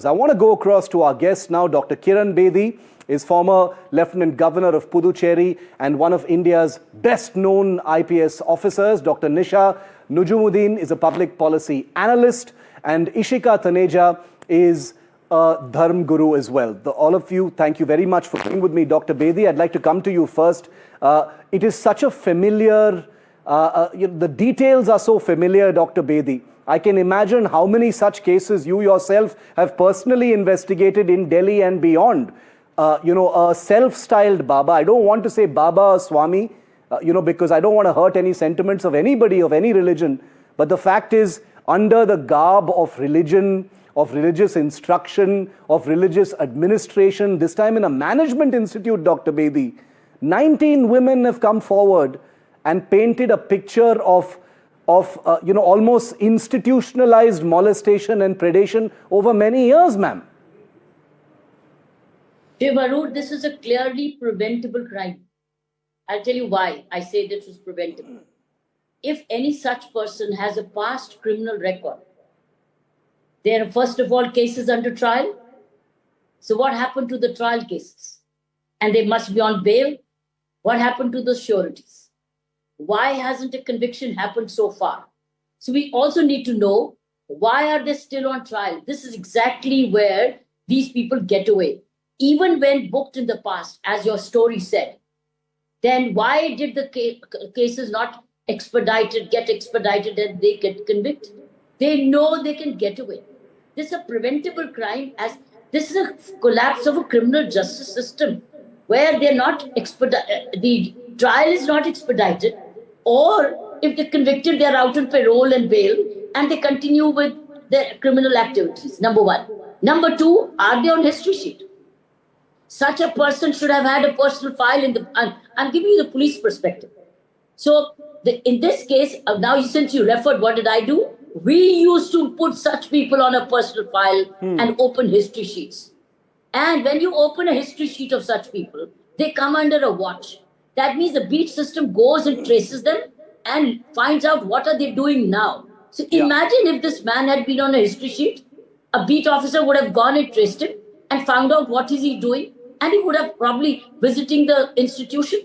I want to go across to our guest now. Dr. Kiran Bedi is former Lieutenant Governor of Puducherry and one of India's best-known IPS officers. Dr. Nisha Nujumudeen is a public policy analyst, and Ishika Taneja is a Dharm guru as well. All of you, thank you very much for being with me. Dr. Bedi, I'd like to come to you first. It is such a familiar, the details are so familiar, Dr. Bedi. I can imagine how many such cases you yourself have personally investigated in Delhi and beyond. A self-styled Baba, I don't want to say Baba or Swami, because I don't want to hurt any sentiments of anybody, of any religion. But the fact is, under the garb of religion, of religious instruction, of religious administration, this time in a management institute, Dr. Bedi, 19 women have come forward and painted a picture of almost institutionalized molestation and predation over many years, ma'am. Shiv Aroor, this is a clearly preventable crime. I'll tell you why I say this was preventable. If any such person has a past criminal record, there are first of all cases under trial. So what happened to the trial cases? And they must be on bail. What happened to the sureties? Why hasn't a conviction happened so far? So we also need to know, why are they still on trial? This is exactly where these people get away. Even when booked in the past, as your story said, then why did the cases not get expedited and they get convicted? They know they can get away. This is a preventable crime, as this is a collapse of a criminal justice system where they're not the trial is not expedited, or if they're convicted, they're out on parole and bail, and they continue with their criminal activities, number one. Number two, are they on history sheet? Such a person should have had a personal file in the... I'm giving you the police perspective. So in this case, now since you referred, what did I do? We used to put such people on a personal file and open history sheets. And when you open a history sheet of such people, they come under a watch. That means the beat system goes and traces them and finds out what are they doing now. So imagine if this man had been on a history sheet, a beat officer would have gone and traced him and found out what is he doing, and he would have probably visiting the institution.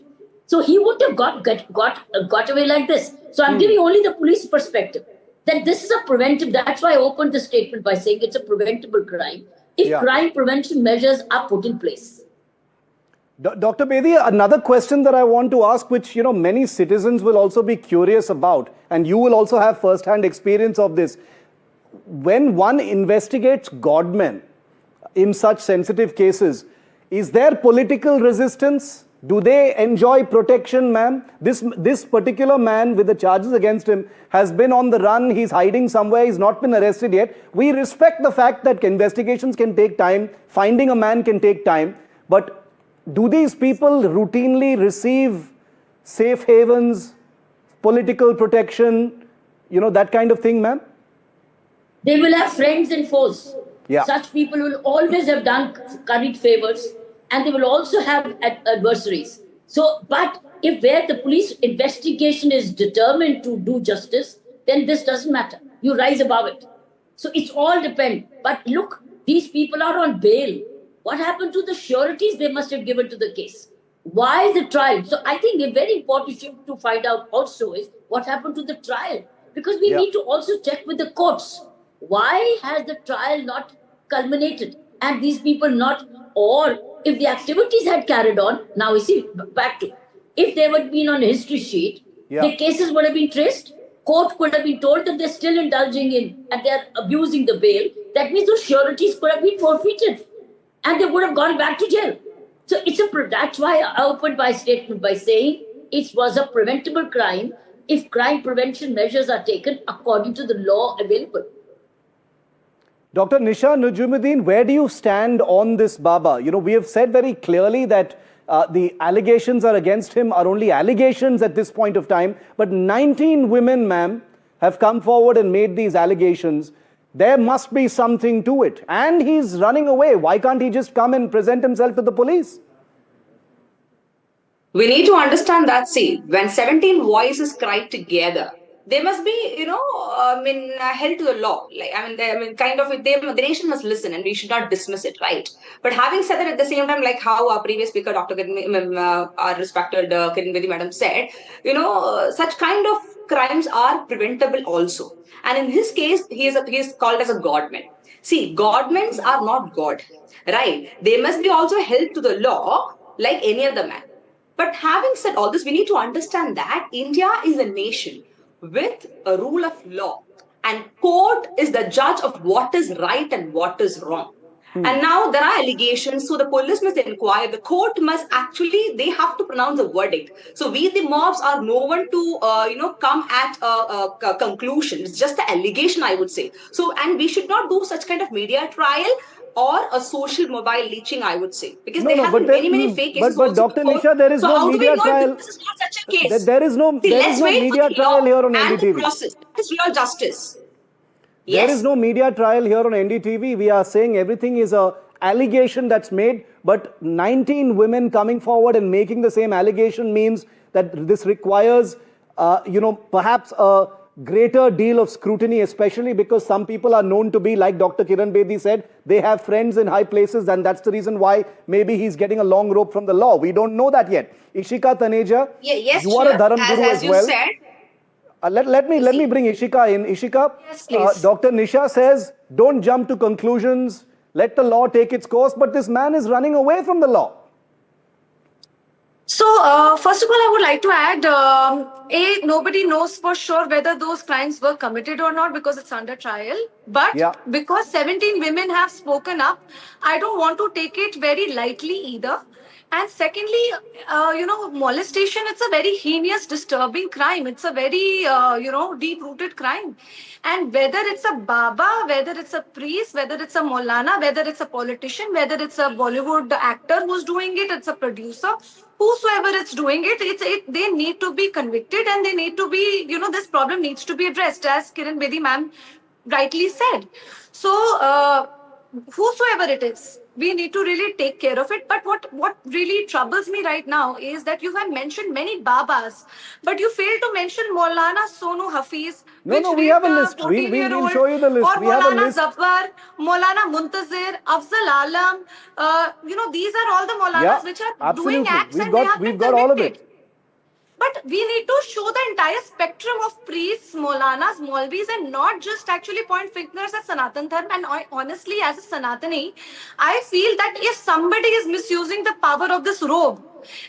So he wouldn't have got away like this. So I'm giving only the police perspective. That this is a preventive, that's why I opened the statement by saying it's a preventable crime if crime prevention measures are put in place. Dr. Bedi, another question that I want to ask, which many citizens will also be curious about, and you will also have first-hand experience of this. When one investigates godmen in such sensitive cases, is there political resistance? Do they enjoy protection, ma'am? This particular man with the charges against him has been on the run. He's hiding somewhere. He's not been arrested yet. We respect the fact that investigations can take time. Finding a man can take time. But do these people routinely receive safe havens, political protection, that kind of thing, ma'am? They will have friends and foes. Yeah. Such people will always have done curried favors, and they will also have adversaries. So, but if where the police investigation is determined to do justice, then this doesn't matter. You rise above it. So it's all depend. But look, these people are on bail. What happened to the sureties they must have given to the case? Why the trial? So I think a very important issue to find out also is what happened to the trial. Because we need to also check with the courts. Why has the trial not culminated? And these people not, or if the activities had carried on, now we see back to, if they had been on a history sheet, the cases would have been traced. Court could have been told that they're still indulging in and they're abusing the bail. That means those sureties could have been forfeited and they would have gone back to jail. So that's why I opened my statement by saying it was a preventable crime if crime prevention measures are taken according to the law available. Dr. Nisha Nujumudeen, where do you stand on this Baba? We have said very clearly that the allegations are against him are only allegations at this point of time. But 19 women, ma'am, have come forward and made these allegations. There must be something to it. And he's running away. Why can't he just come and present himself to the police? We need to understand that, see, when 17 voices cried together, they must be, held to the law. The nation must listen, and we should not dismiss it, right? But having said that, at the same time, like how our previous speaker, our respected Kiran Bedi madam said, such kind of crimes are preventable also. And in his case, he is called as a godman. See, godmen are not God, right? They must be also held to the law like any other man. But having said all this, we need to understand that India is a nation with a rule of law, and court is the judge of what is right and what is wrong. And now there are allegations, so the police must inquire. The court must actually, they have to pronounce a verdict. So we, the mobs, are no one to, come at a conclusion. It's just the allegation, I would say. So, and we should not do such kind of media trial or a social mobile leeching, I would say, because No, there no, have but been many, many fake cases but also Dr. before. Nisha, there is So no how do we media know trial. if this is not such a case? There is no See, there let's is no wait for media the trial law here on and the NDTV. process. That is real justice. There Yes. is no media trial here on NDTV. We are saying everything is a allegation that's made, but 19 women coming forward and making the same allegation means that this requires, perhaps a greater deal of scrutiny, especially because some people are known to be, like Dr. Kiran Bedi said, they have friends in high places, and that's the reason why maybe he's getting a long rope from the law. We don't know that yet. Ishika Taneja, Yes, you are a sure. Dharm guru As as you well. said, Let me see. bring Ishika in. Ishika, Yes, please. Dr. Nisha says, don't jump to conclusions, let the law take its course, but this man is running away from the law. So, first of all, I would like to add, nobody knows for sure whether those crimes were committed or not because it's under trial. But Yeah. because 17 women have spoken up, I don't want to take it very lightly either. And secondly, molestation, it's a very heinous, disturbing crime. It's a very, deep-rooted crime. And whether it's a Baba, whether it's a priest, whether it's a Maulana, whether it's a politician, whether it's a Bollywood actor who's doing it, it's a producer, whosoever is doing it, they need to be convicted and they need to be, this problem needs to be addressed, as Kiran Bedi ma'am rightly said. So, whosoever it is, we need to really take care of it. But what really troubles me right now is that you have mentioned many Babas, but you failed to mention Maulana Sonu Hafiz, No, which no, we raped have a a list. We'll 14-year-old, show you the list. or We have a Maulana list. Zafar, Maulana Muntazir, Afzal Alam. These are all the Maulanas Yeah, which are doing absolutely. acts and they have been We've got all of convicted. it. But we need to show the entire spectrum of priests, Maulanas, Maulvis, and not just actually point fingers at Sanatan Dharm. And honestly, as a Sanatani, I feel that if somebody is misusing the power of this robe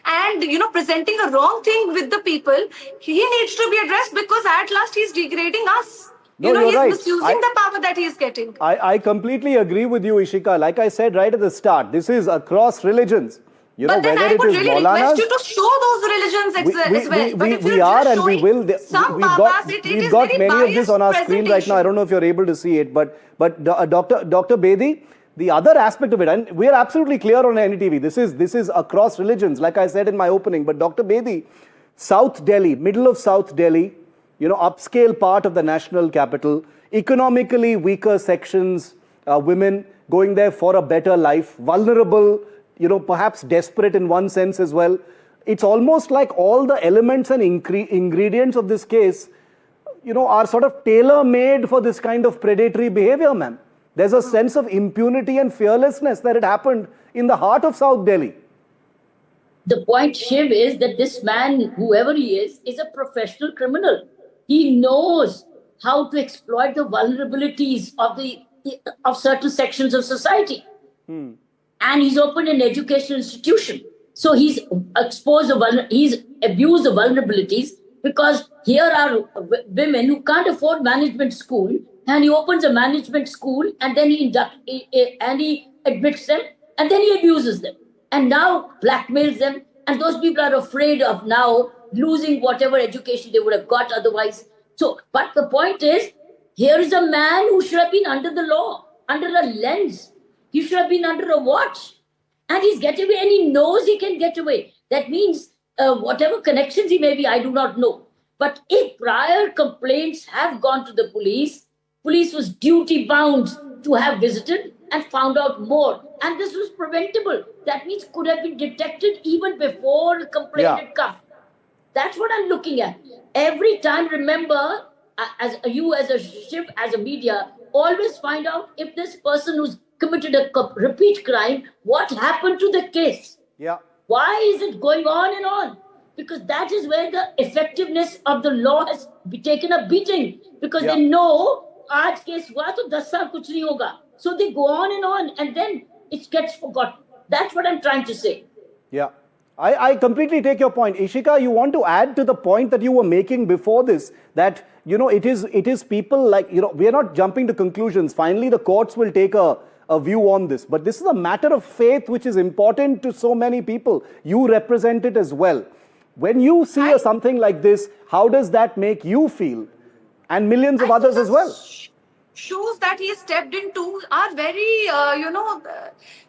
and presenting a wrong thing with the people, he needs to be addressed because at last he's degrading us. No, you're He's right. misusing the power that he is getting. I completely agree with you, Ishika. Like I said right at the start, this is across religions. But then Whether I it would is really request Maulanas, you to show those religions as well. But if we you're are just and we showing will. some We've Babas, it we've is got very many of this biased on our screen right now. I presentation. don't know if you're able to see it, but Dr. Bedi, the other aspect of it, and we are absolutely clear on NDTV. This is across religions, like I said in my opening. But Dr. Bedi, South Delhi, middle of South Delhi, upscale part of the national capital, economically weaker sections, women going there for a better life, vulnerable, perhaps desperate in one sense as well. It's almost like all the elements and ingredients of this case, are sort of tailor-made for this kind of predatory behavior, ma'am. There's a sense of impunity and fearlessness that it happened in the heart of South Delhi. The point, Shiv, is that this man, whoever he is a professional criminal. He knows how to exploit the vulnerabilities of certain sections of society. And he's opened an educational institution. So he's he's abused the vulnerabilities, because here are women who can't afford management school, and he opens a management school, and then he admits them, and then he abuses them, and now blackmails them, and those people are afraid of now losing whatever education they would have got otherwise. So, but the point is, here is a man who should have been under the law, under a lens. He should have been under a watch. And he's getting away, and he knows he can get away. That means whatever connections he may be, I do not know. But if prior complaints have gone to the police was duty bound to have visited and found out more. And this was preventable. That means could have been detected even before the complaint had come. That's what I'm looking at. Every time, remember, as you, as a Shiv, as a media, always find out if this person who's committed a repeat crime, what happened to the case? Yeah. Why is it going on and on? Because that is where the effectiveness of the law has taken a beating. Because they know, aaj case hua to 10 saal kuch nahi hoga. So they go on, and then it gets forgotten. That's what I'm trying to say. Yeah. I completely take your point. Ishika, you want to add to the point that you were making before this, that, you know, it is people like, you know, we are not jumping to conclusions. Finally, the courts will take a view on this. But this is a matter of faith which is important to so many people. You represent it as well. When you see something like this, how does that make you feel? And millions of others as well. Shoes that he stepped into are very,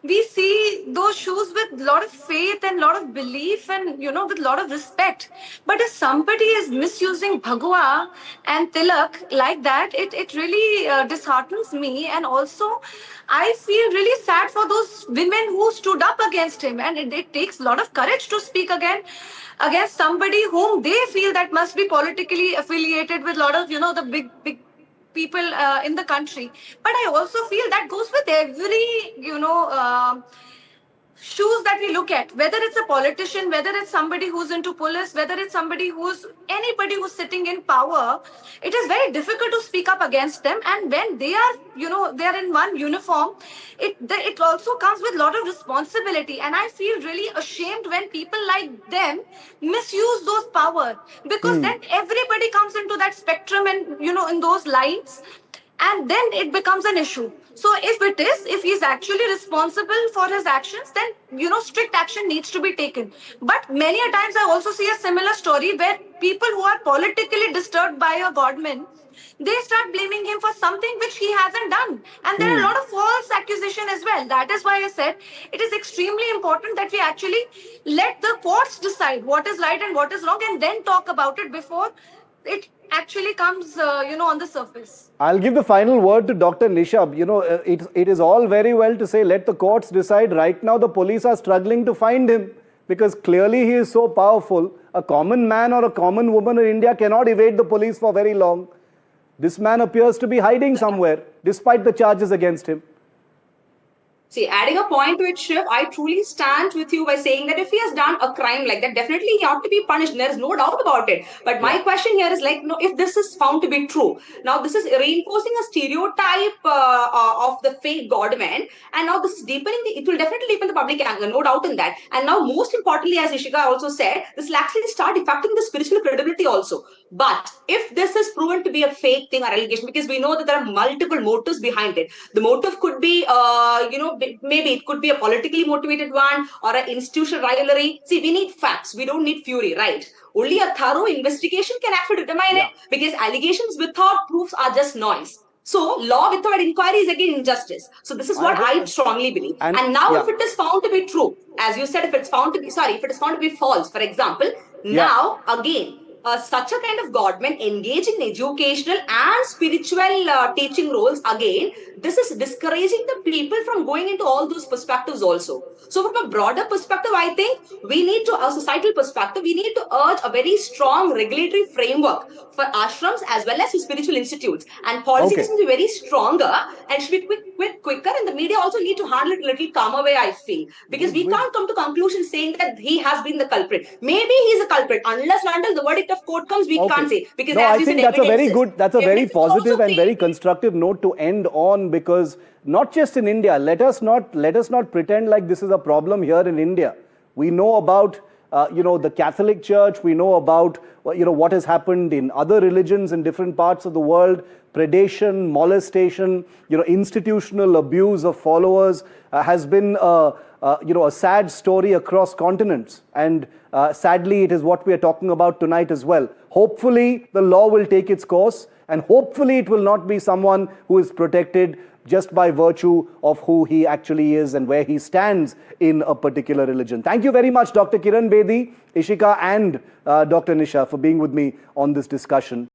we see those shoes with a lot of faith and a lot of belief and, with a lot of respect. But if somebody is misusing Bhagwa and Tilak like that, it really disheartens me. And also, I feel really sad for those women who stood up against him. And it takes a lot of courage to speak against somebody whom they feel that must be politically affiliated with a lot of, the big people in the country. But I also feel that goes with every shoes that we look at, whether it's a politician, whether it's somebody who's into police, whether it's anybody who's sitting in power. It is very difficult to speak up against them. And when they are, they are in one uniform, it also comes with a lot of responsibility. And I feel really ashamed when people like them misuse those power, because then everybody comes into that spectrum and, in those lines, and then it becomes an issue. So if he's actually responsible for his actions, then, strict action needs to be taken. But many a times I also see a similar story where people who are politically disturbed by a godman, they start blaming him for something which he hasn't done. And there are a lot of false accusation as well. That is why I said it is extremely important that we actually let the courts decide what is right and what is wrong, and then talk about it before it actually comes, on the surface. I'll give the final word to Dr. Nisha. It is all very well to say, let the courts decide. Right now, the police are struggling to find him because clearly he is so powerful. A common man or a common woman in India cannot evade the police for very long. This man appears to be hiding somewhere, despite the charges against him. See, adding a point to it, Shiv, I truly stand with you by saying that if he has done a crime like that, definitely he ought to be punished. There is no doubt about it. But my question here is like, if this is found to be true, now this is reinforcing a stereotype of the fake godman, and now this is deepening it will definitely deepen the public anger, no doubt in that. And now, most importantly, as Ishika also said, this will actually start affecting the spiritual credibility also. But if this is proven to be a fake thing or allegation, because we know that there are multiple motives behind it. The motive could be, maybe it could be a politically motivated one or an institutional rivalry. See, we need facts. We don't need fury, right? Only a thorough investigation can actually determine it, because allegations without proofs are just noise. So, law without inquiry is again injustice. So, this is what I strongly believe. And now, if it is found to be true, as you said, if it is found to be false, for example, now again, such a kind of godman engaging in educational and spiritual teaching roles, again, this is discouraging the people from going into all those perspectives also. So from a broader perspective, I think we need to, a societal perspective, we need to urge a very strong regulatory framework for ashrams as well as spiritual institutes. And policy needs to be very stronger and should be quicker, and the media also need to handle it a little calmer way, I feel. Because we can't come to conclusions saying that he has been the culprit. Maybe he's a culprit. Unless and until the verdict of court comes, we can't say. Because I think that's a very good, that's a very positive and very constructive note to end on, because not just in India, let us not pretend like this is a problem here in India. We know about the Catholic Church, we know about what has happened in other religions in different parts of the world, predation, molestation, institutional abuse of followers has been a sad story across continents, and sadly it is what we are talking about tonight as well. Hopefully the law will take its course, and hopefully it will not be someone who is protected just by virtue of who he actually is and where he stands in a particular religion. Thank you very much, Dr. Kiran Bedi, Ishika and Dr. Nisha, for being with me on this discussion.